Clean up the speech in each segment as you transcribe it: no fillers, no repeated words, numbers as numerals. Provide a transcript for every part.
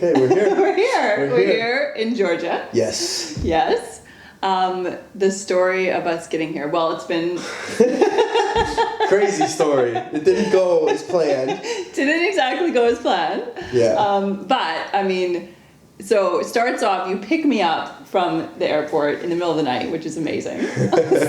Okay, we're here. We're here in Georgia. Yes. Yes. The story of us getting here. Well, it's been... Crazy story. It didn't go as planned. Didn't exactly go as planned. Yeah. But, I mean, so it starts off, you pick me up from the airport in the middle of the night, which is amazing.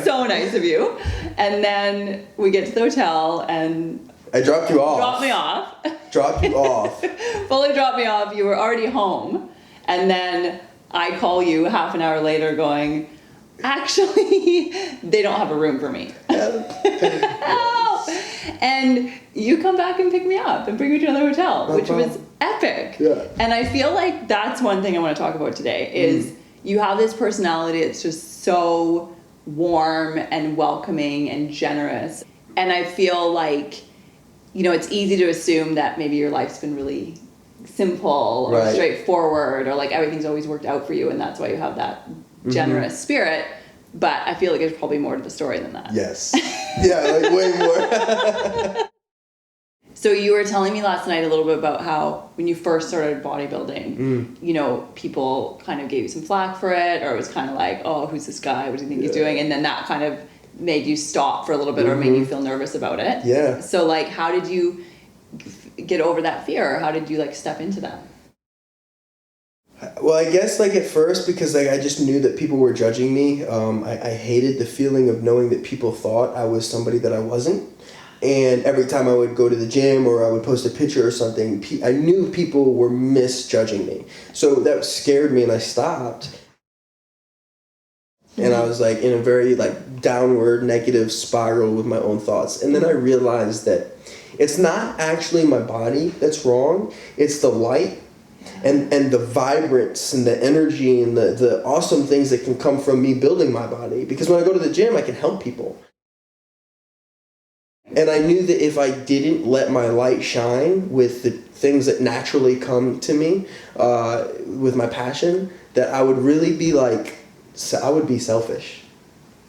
So nice of you. And then we get to the hotel and... I dropped you off. Dropped me off. Dropped you off. Fully dropped me off. You were already home. And then I call you half an hour later going, actually, they don't have a room for me. Help! And you come back and pick me up and bring me to another hotel, which was epic. Yeah. And I feel like that's one thing I want to talk about today is you have this personality that's just so warm and welcoming and generous. And I feel like, you know, it's easy to assume that maybe your life's been really simple or straightforward or like everything's always worked out for you and that's why you have that generous spirit. But I feel like there's probably more to the story than that. Yes. Yeah, like way more. So you were telling me last night a little bit about how when you first started bodybuilding, you know, people kind of gave you some flack for it or it was kind of like, oh, who's this guy? What do you think he's doing? And then that kind of made you stop for a little bit or made you feel nervous about it. Yeah. So like, how did you get over that fear? Or how did you like step into that? Well, I guess like at first because like I just knew that people were judging me. I hated the feeling of knowing that people thought I was somebody that I wasn't. And every time I would go to the gym or I would post a picture or something, I knew people were misjudging me. So that scared me and I stopped. And I was like in a very like downward negative spiral with my own thoughts. And then I realized that it's not actually my body that's wrong. It's the light and the vibrance and the energy and the awesome things that can come from me building my body. Because when I go to the gym, I can help people. And I knew that if I didn't let my light shine with the things that naturally come to me, with my passion, that I would really be like, I would be selfish.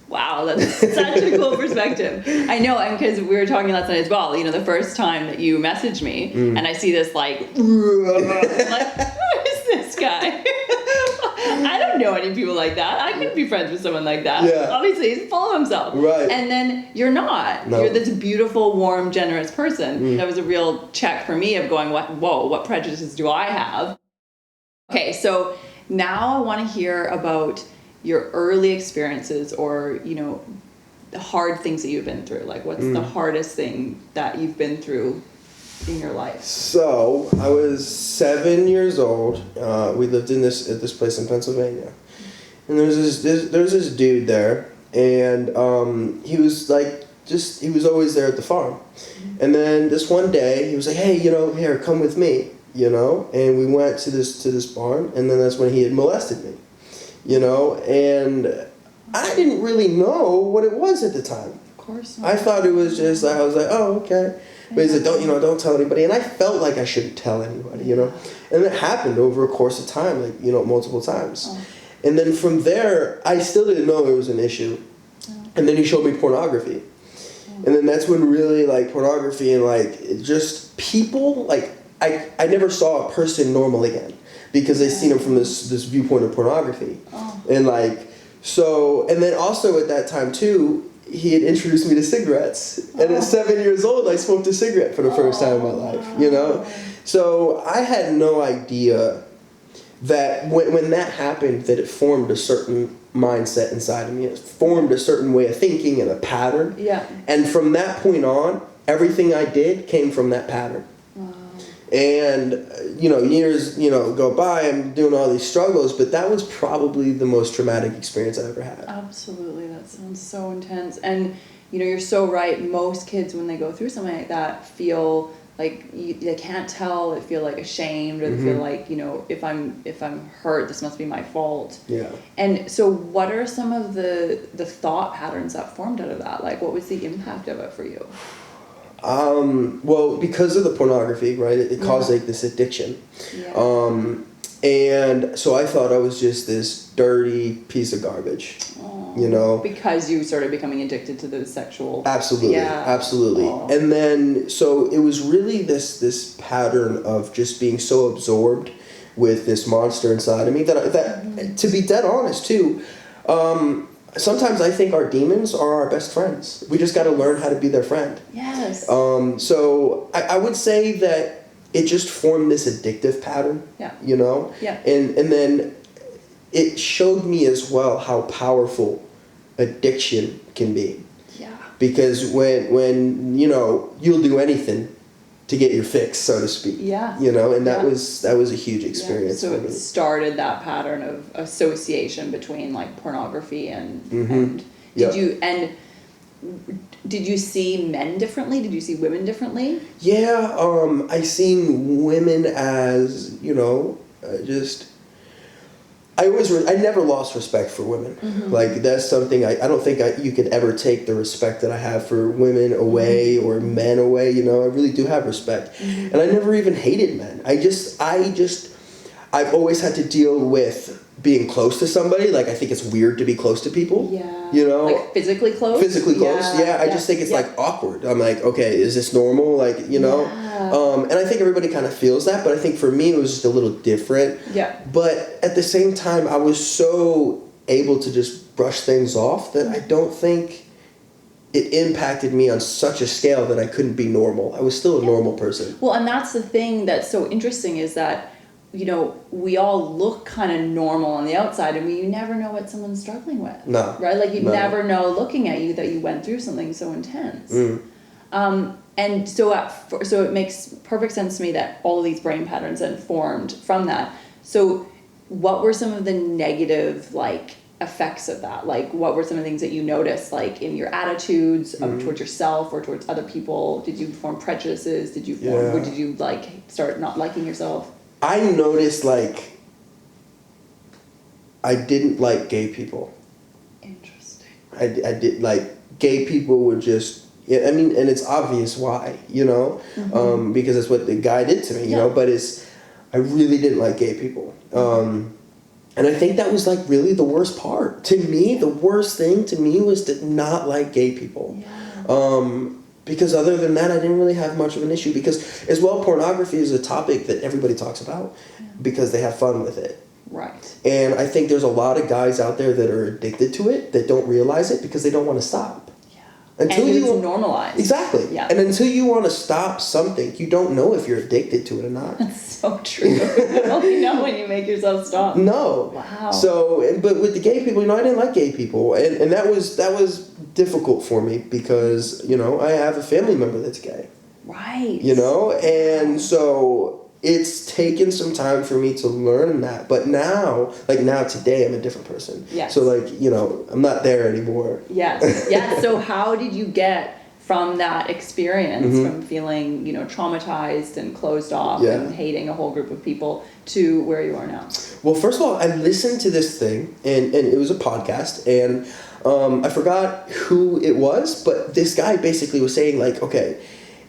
Wow, that's such a cool perspective. I know, and because we were talking last night as well, you know, the first time that you messaged me, and I see this like, I'm like, who is this guy? I don't know any people like that. I couldn't be friends with someone like that. Yeah. Obviously, he's full of himself. Right. And then you're not. No. You're this beautiful, warm, generous person. That was a real check for me of going, what prejudices do I have? Okay, so now I want to hear about your early experiences or, you know, the hard things that you've been through. Like, what's the hardest thing that you've been through in your life? So, I was 7 years old. We lived at this place in Pennsylvania. And there was this dude there. And he was like, he was always there at the farm. And then this one day, he was like, hey, you know, here, come with me, you know? And we went to this barn. And then that's when he had molested me. You know, and I didn't really know what it was at the time. Of course not. I thought it was just like, I was like, oh, okay. But he's like, don't tell anybody. And I felt like I shouldn't tell anybody, you know. And it happened over a course of time, like, you know, multiple times. Oh. And then from there, I still didn't know it was an issue. Oh. And then he showed me pornography. Oh. And then that's when really, like, pornography and, like, just people, like, I never saw a person normal again. Because they seen him from this viewpoint of pornography. Oh. And like, so, and then also at that time too, he had introduced me to cigarettes. And at 7 years old, I smoked a cigarette for the first time in my life, you know? So I had no idea that when that happened, that it formed a certain mindset inside of me. It formed a certain way of thinking and a pattern. Yeah. And from that point on, everything I did came from that pattern. And, you know, years, you know, go by, I'm doing all these struggles, but that was probably the most traumatic experience I ever had. Absolutely. That sounds so intense. And, you know, you're so right. Most kids, when they go through something like that, feel like they can't tell. They feel like ashamed or they feel like, you know, if I'm hurt, this must be my fault. Yeah. And so what are some of the thought patterns that formed out of that? Like, what was the impact of it for you? Well, because of the pornography, right, it caused like this addiction. Yeah. And so I thought I was just this dirty piece of garbage, you know. Because you started becoming addicted to the sexual. Absolutely, absolutely. And then, so it was really this pattern of just being so absorbed with this monster inside of me that to be dead honest too, sometimes I think our demons are our best friends. We just got to learn how to be their friend. Yes. So I would say that it just formed this addictive pattern. Yeah. You know? Yeah. And then it showed me as well how powerful addiction can be. Yeah. Because when you'll do anything to get your fix, so to speak. Yeah. And that was a huge experience So for it me. started that pattern of association between like pornography and did you see men differently? Did you see women differently? Yeah, I seen women as, I never lost respect for women. Like, that's something I don't think you could ever take the respect that I have for women away or men away. I really do have respect. And I never even hated men. I've always had to deal with being close to somebody. Like, I think it's weird to be close to people. Yeah. Like physically close? Physically close, yeah. I just think it's like awkward. I'm like, okay, is this normal? Like, and I think everybody kind of feels that, but I think for me it was just a little different. Yeah. But at the same time, I was so able to just brush things off that I don't think it impacted me on such a scale that I couldn't be normal. I was still a normal person. Well, and that's the thing that's so interesting is that we all look kind of normal on the outside, and you never know what someone's struggling with. No. Right? Like, you never know looking at you that you went through something so intense. And so it makes perfect sense to me that all of these brain patterns then formed from that. So what were some of the negative, like, effects of that? Like, what were some of the things that you noticed, like, in your attitudes towards yourself or towards other people? Did you form prejudices? Did you like, start not liking yourself? I noticed, like, I didn't like gay people. Interesting. I did, like, gay people would just, and it's obvious why, because that's what the guy did to me, but I really didn't like gay people. And I think that was, like, really the worst part. To me, the worst thing to me was to not like gay people. Yeah. Because other than that, I didn't really have much of an issue. Because, as well, pornography is a topic that everybody talks about because they have fun with it. Right. And I think there's a lot of guys out there that are addicted to it that don't realize it because they don't want to stop. Yeah. Until and it's normalized. Exactly. Yeah. And until you want to stop something, you don't know if you're addicted to it or not. That's so true. You only know when you make yourself stop. No. Wow. So, but with the gay people, I didn't like gay people. And that was difficult for me because, I have a family member that's gay. Right. And so it's taken some time for me to learn that. But now today, I'm a different person. Yes. So, like, I'm not there anymore. Yes. Yeah. So how did you get from that experience, from feeling, traumatized and closed off and hating a whole group of people to where you are now? Well, first of all, I listened to this thing, and it was a podcast, and I forgot who it was, but this guy basically was saying, like, okay,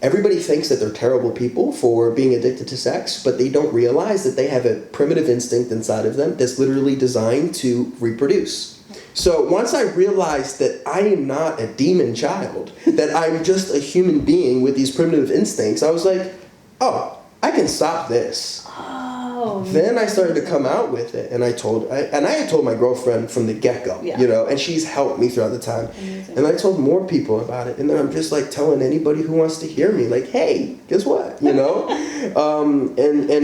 everybody thinks that they're terrible people for being addicted to sex, but they don't realize that they have a primitive instinct inside of them that's literally designed to reproduce. So once I realized that I am not a demon child, that I'm just a human being with these primitive instincts, I was like, oh, I can stop this. Oh. Then I started to come out with it, and I had told my girlfriend from the get-go, and she's helped me throughout the time. Amazing. And I told more people about it, and then I'm just, like, telling anybody who wants to hear me, like, hey, guess what, and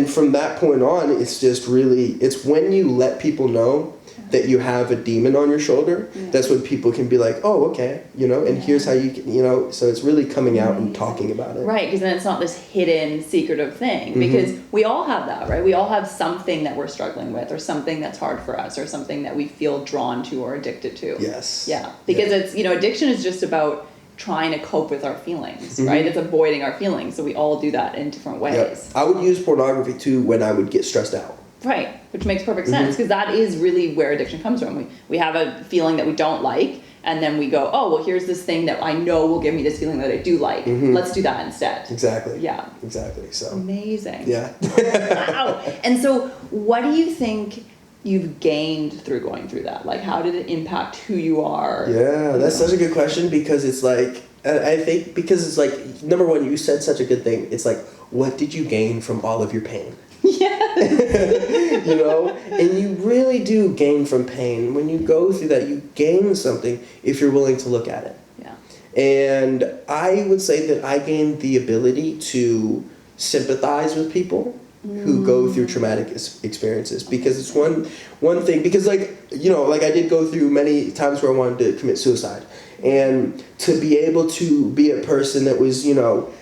from that point on, it's just really, it's when you let people know that you have a demon on your shoulder, that's when people can be like, oh, okay, and here's how you can, so it's really coming out and talking about it. Right, because then it's not this hidden, secretive thing, because we all have that, right? We all have something that we're struggling with, or something that's hard for us, or something that we feel drawn to or addicted to. Yes. Yeah, because it's, addiction is just about trying to cope with our feelings, right? It's avoiding our feelings, so we all do that in different ways. Yep. I would use pornography, too, when I would get stressed out. Right, which makes perfect sense, because that is really where addiction comes from. We have a feeling that we don't like, and then we go, oh, well, here's this thing that I know will give me this feeling that I do like. Let's do that instead. Exactly. Yeah. Exactly, so. Amazing. Yeah. Wow. And so what do you think you've gained through going through that? Like, how did it impact who you are? Yeah, that's such a good question, because it's like, I think, because it's like, number one, you said such a good thing. It's like, what did you gain from all of your pain? Yeah. You know, and you really do gain from pain. When you go through that, you gain something if you're willing to look at it. Yeah. And I would say that I gained the ability to sympathize with people who go through traumatic experiences, because it's one thing, because like, you know, like I did go through many times where I wanted to commit suicide, and to be able to be a person that was, you know,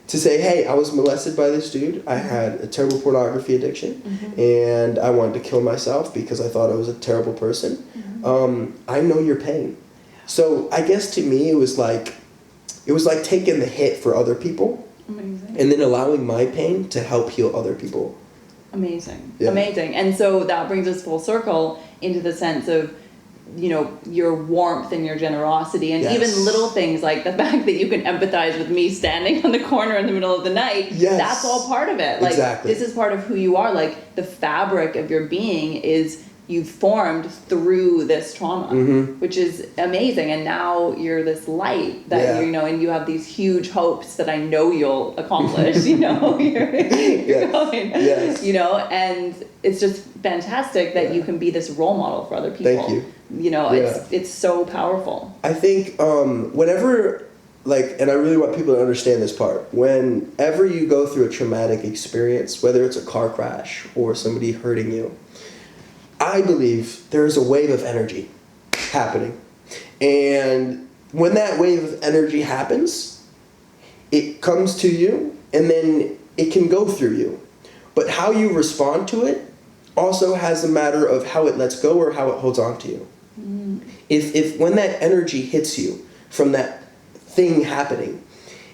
to say, hey, I was molested by this dude, I had a terrible pornography addiction, and I wanted to kill myself because I thought I was a terrible person. I know your pain. So I guess to me it was like taking the hit for other people. Amazing. And then allowing my pain to help heal other people. Amazing. Yeah. Amazing. And so that brings us full circle into the sense of, you know, your warmth and your generosity, and Yes. even little things like the fact that you can empathize with me standing on the corner in the middle of the night. Yes. That's all part of it. Like, Exactly. this is part of who you are. Like, the fabric of your being is you've formed through this trauma, which is amazing. And now you're this light that, Yeah. you know, and you have these huge hopes that I know you'll accomplish, you know, you're Yes. going, Yes. you know, and it's just fantastic that you can be this role model for other people. Thank you. You know, Yeah. it's so powerful. I think whenever, like, and I really want people to understand this part, whenever you go through a traumatic experience, whether it's a car crash or somebody hurting you, I believe there's a wave of energy happening. And when that wave of energy happens, it comes to you and then it can go through you. But how you respond to it also has a matter of how it lets go or how it holds on to you. If when that energy hits you from that thing happening,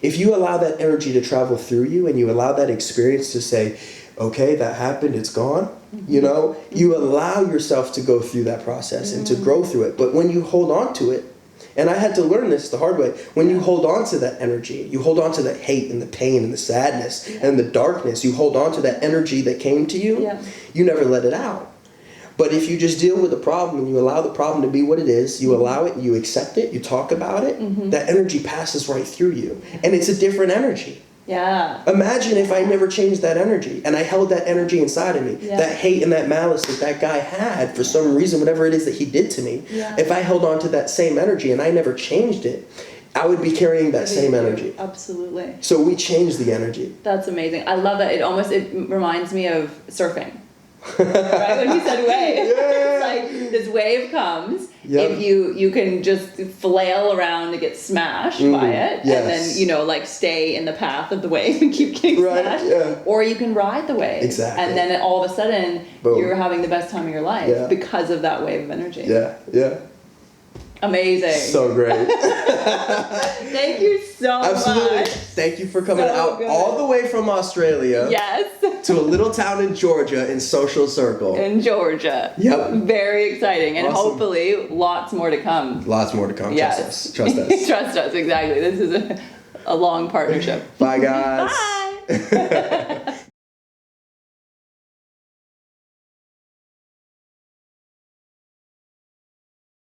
if you allow that energy to travel through you and you allow that experience to say, okay, that happened, it's gone, you know, you allow yourself to go through that process and to grow through it. But when you hold on to it, and I had to learn this the hard way, when you hold on to that energy, you hold on to that hate and the pain and the sadness and the darkness, you hold on to that energy that came to you, you never let it out. But if you just deal with the problem and you allow the problem to be what it is, you allow it, you accept it, you talk about it, that energy passes right through you. And it's a different energy. Yeah. Imagine if I never changed that energy and I held that energy inside of me, that hate and that malice that guy had for some reason, whatever it is that he did to me. If I held on to that same energy and I never changed it, I would be carrying that same energy. Absolutely. So we changed the energy. That's amazing. I love that. It reminds me of surfing. Right, when you said wave, it's like this wave comes. If you can just flail around and get smashed by it, and then, you know, like stay in the path of the wave and keep getting smashed, or you can ride the wave, and then all of a sudden you're having the best time of your life because of that wave of energy. Amazing. So great. Thank you so much. Thank you for coming out all the way from Australia. Yes. To a little town in Georgia in Social Circle. In Georgia. Yep. Very exciting. And hopefully lots more to come. Lots more to come. Yes. Trust us. Trust us. Trust us, exactly. This is a long partnership. Bye, guys. Bye.